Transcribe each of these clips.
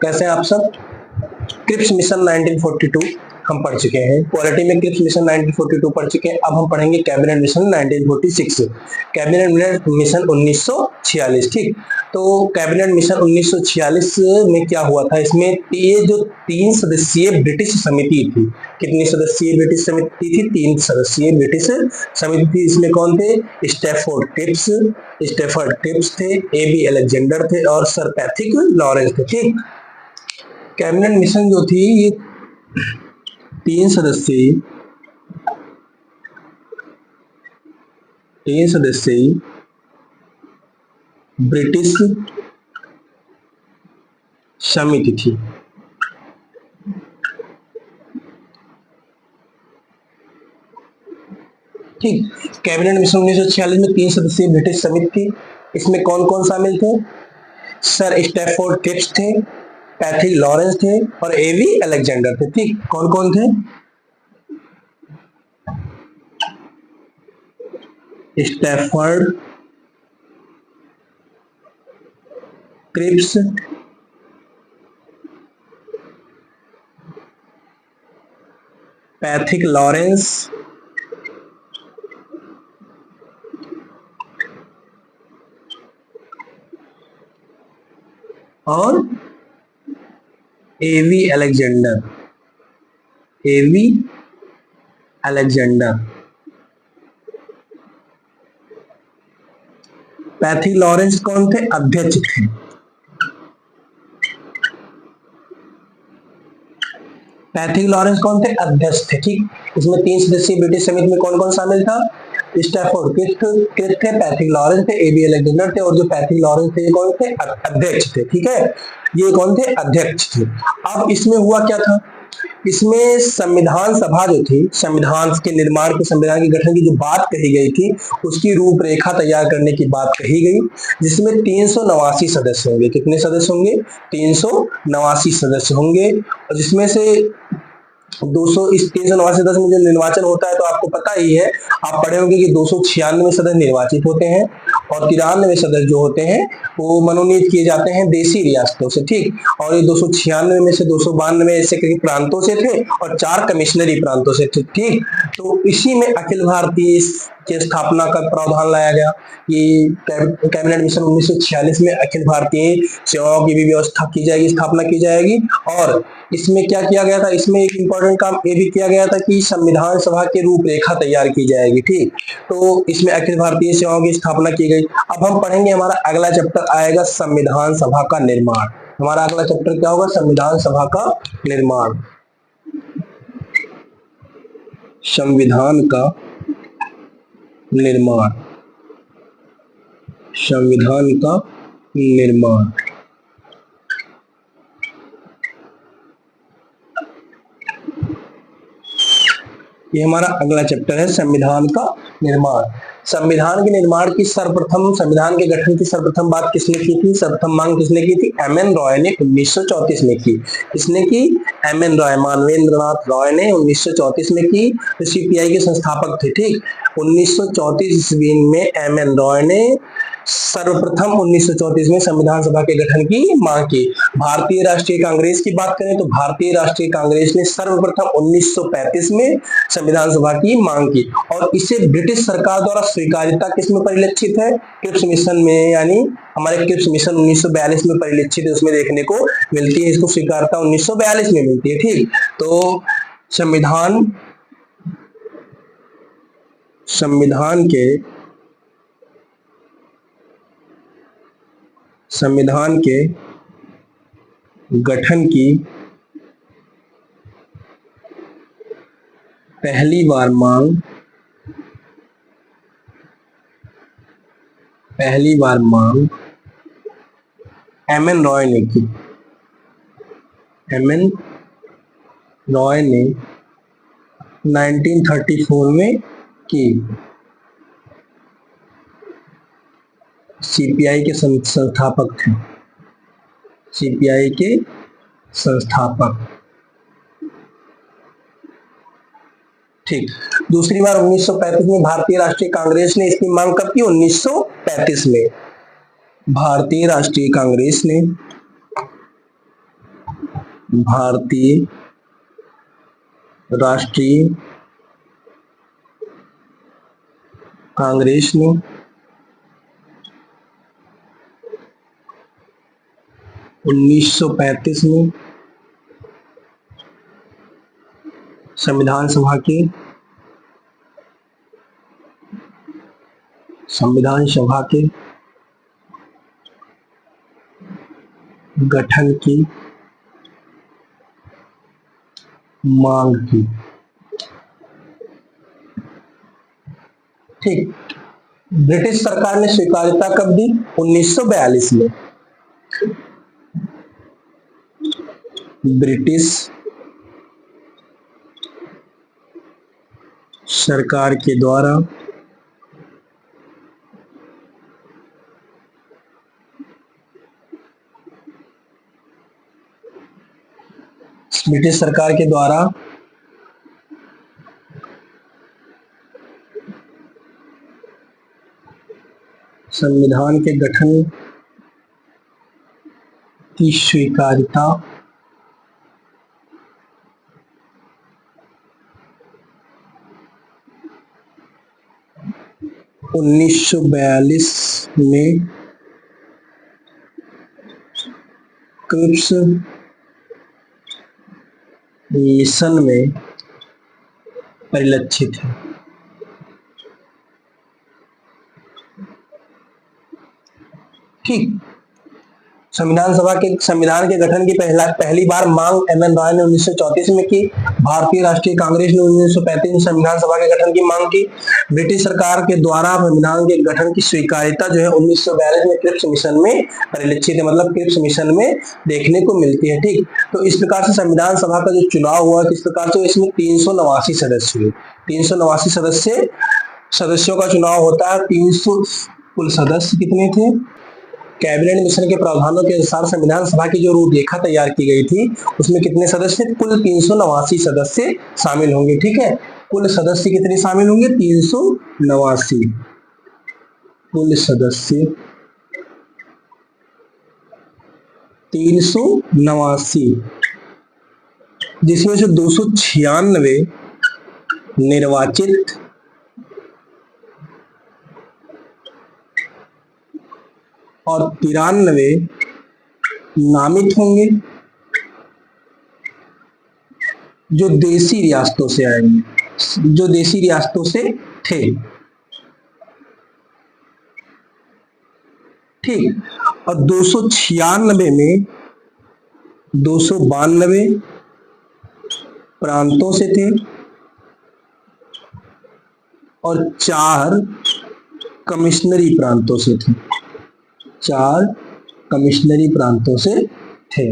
कैसे हैं आप सब? क्रिप्स मिशन 1942 हम पढ़ चुके हैं, पॉलिटी में क्रिप्स मिशन 1942 पढ़ चुके हैं। अब हम पढ़ेंगे कैबिनेट मिशन 1946, कैबिनेट मिशन 1946। ठीक, तो कैबिनेट मिशन 1946 में क्या हुआ था? इसमें ये जो 3 सदस्यीय ब्रिटिश समिति थी, कितनी सदस्यीय ब्रिटिश समिति थी? 3 सदस्यीय ब्रिटिश समिति थी। इसमें कौन थे? स्टैफर्ड टिप्स थे, एबी अलेक्जेंडर थे और सर पैथिक लॉरेंस थे। ठीक, कैबिनेट मिशन जो थी ये 3 सदस्यीय ब्रिटिश समिति थी। ठीक, कैबिनेट मिशन 1946 में 3 सदस्यीय ब्रिटिश समिति थी। इसमें कौन कौन शामिल थे? सर स्टैफोर्ड टिप्स थे, पैथिक लॉरेंस थे और एवी अलेक्जेंडर थे। ठीक, कौन कौन थे? स्टैफर्ड, क्रिप्स, पैथिक लॉरेंस और एवी अलेक्जेंडर। पैथिक लॉरेंस कौन थे? अध्यक्ष थे। पैथिक लॉरेंस कौन थे? अध्यक्ष थे। ठीक, इसमें 3 सदस्यीय ब्रिटिश समिति में कौन कौन शामिल था? स्टैफोर्ड क्रिप्स थे, पैथिक लॉरेंस थे, एबी अलेक्जेंडर थे और जो पैथिक लॉरेंस थे ये कौन थे? अध्यक्ष थे। ठीक है, ये कौन थे? अध्यक्ष थे। अब इसमें हुआ क्या था? इसमें संविधान सभा जो थी, संविधान के निर्माण के, संविधान के गठन की जो बात कही गई थी उसकी रूपरेखा तैयार करने की बात कही गई, जिसमें 389 सदस्य होंगे। कितने सदस्य होंगे? 389 सदस्य होंगे और जिसमें से 389 सदस्य में जो निर्वाचन होता है तो आपको पता ही है, आप पढ़े होंगे कि 296 सदस्य निर्वाचित होते हैं और 93 सदस्य जो होते हैं वो मनोनीत किए जाते हैं देशी रियासतों से। ठीक, और ये 296 में से 292 ऐसे कई प्रांतों से थे और 4 कमिश्नरी प्रांतों से थे। ठीक, तो इसी में अखिल भारतीय की स्थापना का प्रावधान लाया गया। ये कैबिनेट मिशन 1946 में अखिल भारतीय सेवाओं की भी व्यवस्था की जाएगी, स्थापना की जाएगी। और इसमें क्या किया गया था? इसमें एक इंपॉर्टेंट काम ये भी किया गया था कि संविधान सभा की रूपरेखा तैयार की जाएगी। ठीक, तो इसमें अखिल भारतीय सेवाओं की स्थापना की गई। अब हम पढ़ेंगे, हमारा अगला चैप्टर आएगा संविधान सभा का निर्माण। हमारा अगला चैप्टर क्या होगा? संविधान सभा का निर्माण। संविधान का निर्माण, संविधान का निर्माण। ये हमारा अगला चैप्टर है, संविधान का निर्माण। संविधान के निर्माण की सर्वप्रथम, संविधान के गठन की सर्वप्रथम बात किसने की थी? सर्वप्रथम मांग किसने की थी? एम.एन. रॉय ने 1934 में की। किसने की? एम.एन. रॉय, मानवेंद्रनाथ रॉय ने 1934 में की। तो सीपीआई के संस्थापक थे। ठीक, 1934 ईस्वी में एम.एन. रॉय ने सर्वप्रथम 1934 में संविधान सभा के गठन की मांग की। भारतीय राष्ट्रीय कांग्रेस की बात करें तो भारतीय राष्ट्रीय कांग्रेस ने सर्वप्रथम 1935 में संविधान सभा की मांग की और इसे ब्रिटिश सरकार द्वारा स्वीकार्यता किसमें परिलक्षित है? क्रिप्स मिशन में, यानी हमारे क्रिप्स मिशन 1942 में परिलक्षित है, उसमें देखने को मिलती है। इसको स्वीकार्यता 1942 में मिलती है। ठीक, तो संविधान के गठन की पहली बार मांग एम.एन. रॉय ने की। एम.एन. रॉय ने 1934 में की। सीपीआई के संस्थापक थे, सीपीआई के संस्थापक। ठीक, दूसरी बार 1935 में भारतीय राष्ट्रीय कांग्रेस ने इसकी मांग कब की? 1935 में भारतीय राष्ट्रीय कांग्रेस ने भारतीय राष्ट्रीय कांग्रेस ने 1935 में संविधान सभा के गठन की मांग की। ठीक। ब्रिटिश सरकार ने स्वीकार्यता कब दी? 1942 में। ब्रिटिश सरकार के द्वारा संविधान के गठन की स्वीकार्यता 1942 में क्रिप्स मिशन में परिलक्षित है। ठीक। संविधान के गठन की पहली बार मांग एम.एन. रॉय ने 1934 में की। भारतीय राष्ट्रीय कांग्रेस ने 1935 में संविधान सभा के गठन की मांग की। ब्रिटिश सरकार के द्वारा संविधान के गठन की स्वीकार्यता जो है 1942 में क्रिप्स मिशन में परिलक्षित है, मतलब क्रिप्स मिशन में देखने को मिलती है। ठीक। तो इस प्रकार से संविधान सभा का जो चुनाव हुआ, किस प्रकार से, इसमें 389 सदस्य हुए। 389 सदस्यों का चुनाव होता है। 300 कुल सदस्य कितने थे? कैबिनेट मिशन के प्रावधानों के अनुसार संविधान सभा की जो रूपरेखा तैयार की गई थी उसमें कितने सदस्य? कुल 389 सदस्य शामिल होंगे। ठीक है। कुल सदस्य कितने शामिल होंगे? 389। कुल सदस्य 389, जिसमें से 296 निर्वाचित और 93 नामित होंगे जो देशी रियासतों से आएंगे, जो देशी रियासतों से थे। ठीक। और 296 में 292 प्रांतों से थे और 4 कमिश्नरी प्रांतों से थे। 4 कमिश्नरी प्रांतों से थे।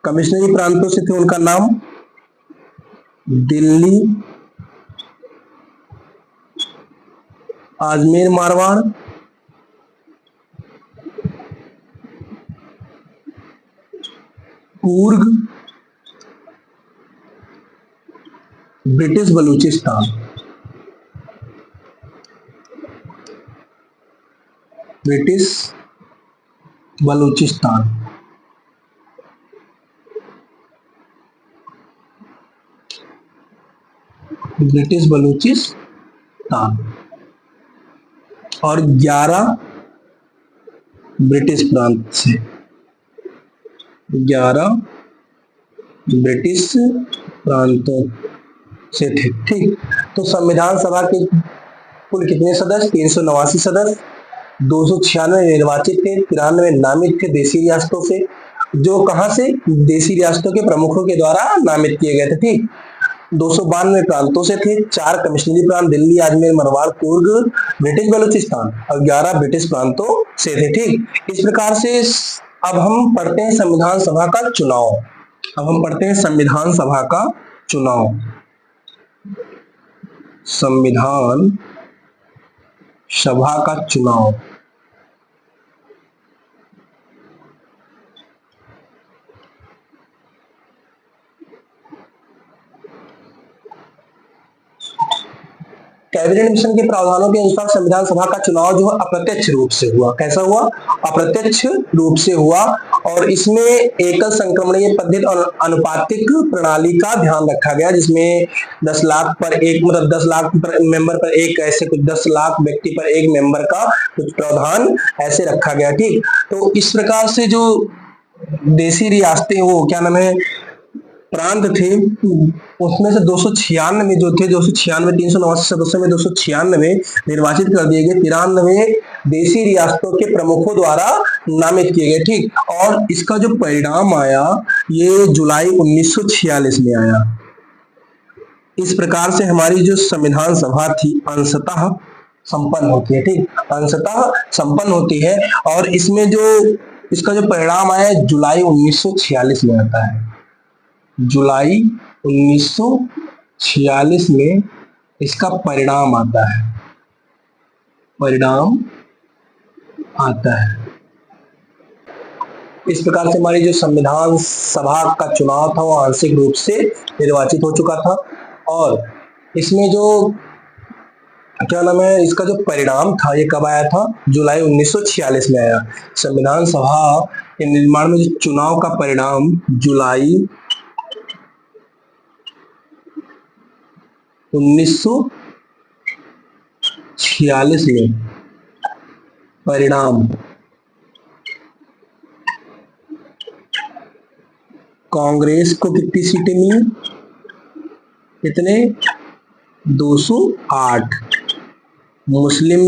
कमिश्नरी प्रांतों से थे, उनका नाम Delhi, Ajmer Marwar, Coorg, British Balochistan. British Balochistan. British Balochistan और 11 ब्रिटिश प्रांत से, 11 ब्रिटिश प्रांतों से थे। ठीक। तो संविधान सभा के कुल कितने सदस्य? 389 सदस्य, 296 निर्वाचित थे, 93 नामित थे देशी रियासतों से, जो कहां से? देशी रियासतों के प्रमुखों के द्वारा नामित किए गए थे। ठीक। 292 प्रांतों से थे, 4 कमिश्नरी प्रांत दिल्ली, अजमेर, मारवाड़, कूर्ग, ब्रिटिश बलूचिस्तान और 11 ब्रिटिश प्रांतों से थे। ठीक। इस प्रकार से अब हम पढ़ते हैं संविधान सभा का चुनाव। अब हम पढ़ते हैं संविधान सभा का चुनाव। संविधान सभा का चुनाव कैबिनेट मिशन के प्रावधानों के अनुसार संविधान सभा का चुनाव जो है अप्रत्यक्ष रूप से हुआ। कैसा हुआ? अप्रत्यक्ष रूप से हुआ और इसमें एकल संक्रमणीय पद्धति और अनुपातिक प्रणाली का ध्यान रखा गया, जिसमें 10 लाख पर एक, मतलब 10 लाख मेंबर पर एक, ऐसे कुछ 10 लाख व्यक्ति पर एक मेंबर का कुछ प्रावधान ऐसे रखा गया। ठीक, तो इस प्रकार से जो देशी रियासतें, वो क्या नाम है, प्रांत थे, उसमें से 296 जो थे, 296 389 सदस्यों में 296 निर्वाचित कर दिए गए, 93 देशी रियासतों के प्रमुखों द्वारा नामित किए गए। ठीक, और इसका जो परिणाम आया ये जुलाई 1946 में आया। इस प्रकार से हमारी जो संविधान सभा थी अंशतः संपन्न होती है। ठीक, अंशतः संपन्न होती है, और इसमें जो इसका जो परिणाम आया जुलाई 1946 में आता है। जुलाई 1946 में इसका परिणाम आता है, परिणाम आता है। इस प्रकार से हमारी जो संविधान सभा का चुनाव था वो आंशिक रूप से निर्वाचित हो चुका था, और इसमें जो क्या नाम है, इसका जो परिणाम था ये कब आया था, जुलाई 1946 में आया। संविधान सभा के निर्माण में जो चुनाव का परिणाम जुलाई 1946 में परिणाम कांग्रेस को कितनी सीटें मिली, कितने, 208, मुस्लिम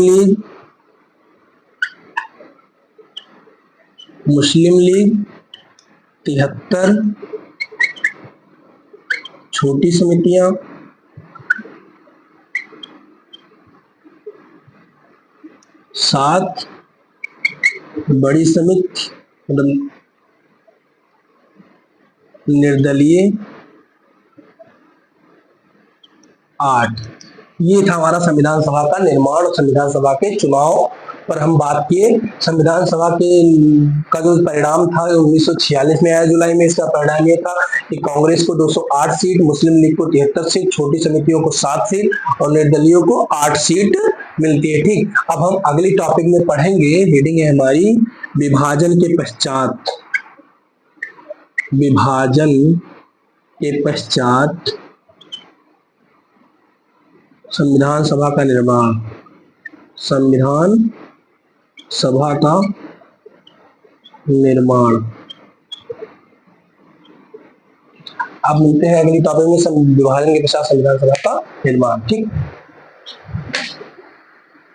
लीग 73, छोटी समितियां 7, बड़ी समिति मतलब निर्दलीय 8। ये था हमारा संविधान सभा का निर्माण और संविधान सभा के चुनाव पर हम बात किए। संविधान सभा के का जो परिणाम था 1946 में आया जुलाई में। इसका परिणाम ये था कि कांग्रेस को 208 सीट, मुस्लिम लीग को 73 सीट, छोटी समितियों को 7 सीट और निर्दलीयों को 8 सीट मिलती है। ठीक, अब हम अगली टॉपिक में पढ़ेंगे, हेडिंग है हमारी विभाजन के पश्चात। विभाजन के पश्चात संविधान सभा का निर्माण, संविधान सभा का निर्माण। अब मिलते हैं अगली टॉपिक में, विभाजन के पश्चात संविधान सभा का निर्माण। ठीक।